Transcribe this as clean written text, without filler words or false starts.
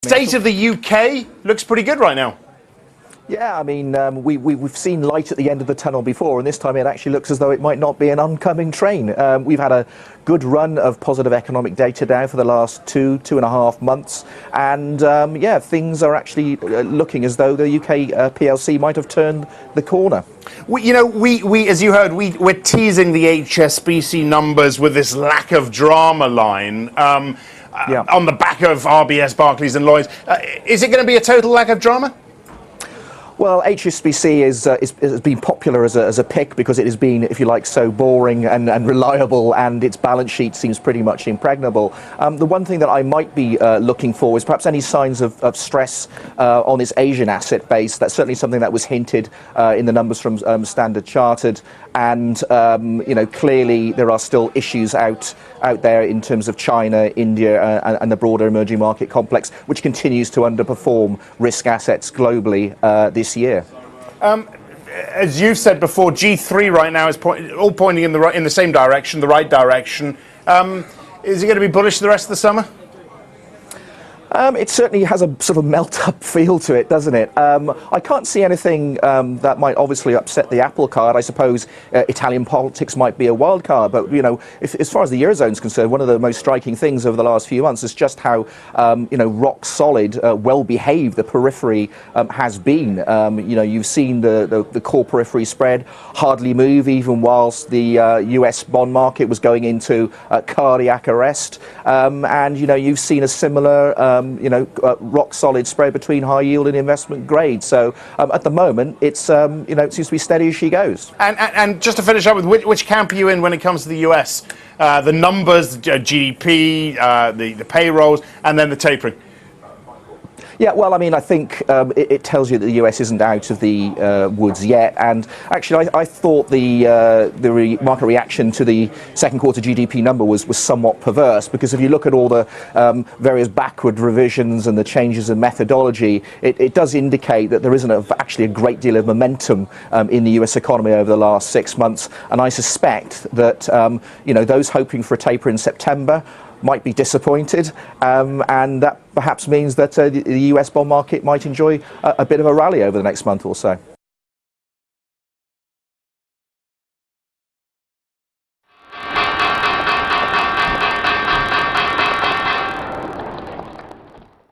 State of the UK looks pretty good right now. Yeah, I mean, we've seen light at the end of the tunnel before, and this time it actually looks as though it might not be an oncoming train. We've had a good run of positive economic data now for the last two and a half months, and yeah, things are actually looking as though the UK PLC might have turned the corner. We, as you heard, we're teasing the HSBC numbers with this lack of drama line. On the back of RBS, Barclays and Lloyds. Is it going to be a total lack of drama? Well, HSBC has been popular as a pick because it has been, if you like, so boring and reliable, and its balance sheet seems pretty much impregnable. The one thing that I might be looking for is perhaps any signs of stress on its Asian asset base. That's certainly something that was hinted in the numbers from Standard Chartered, and clearly there are still issues out there in terms of China, India, and the broader emerging market complex, which continues to underperform risk assets globally this year. As you've said before, G3 right now is all pointing in the same direction, the right direction. Is it going to be bullish the rest of the summer? It certainly has a sort of melt-up feel to it, doesn't it? I can't see anything that might obviously upset the apple cart. I suppose Italian politics might be a wild card, but as far as the Eurozone is concerned, one of the most striking things over the last few months is just how rock solid, well-behaved the periphery has been. You've seen the core periphery spread hardly move, even whilst the US bond market was going into cardiac arrest, and you've seen a similar rock solid spread between high yield and investment grade. So at the moment, it seems to be steady as she goes. And just to finish up with, which camp are you in when it comes to the US? The numbers, the GDP, the payrolls, and then the tapering. Yeah, well, I mean, I think it tells you that the US isn't out of the woods yet. And actually, I thought the market reaction to the second quarter GDP number was somewhat perverse, because if you look at all the various backward revisions and the changes in methodology, it does indicate that there isn't actually a great deal of momentum in the US economy over the last 6 months. And I suspect that those hoping for a taper in September might be disappointed, and that perhaps means that the US bond market might enjoy a bit of a rally over the next month or so.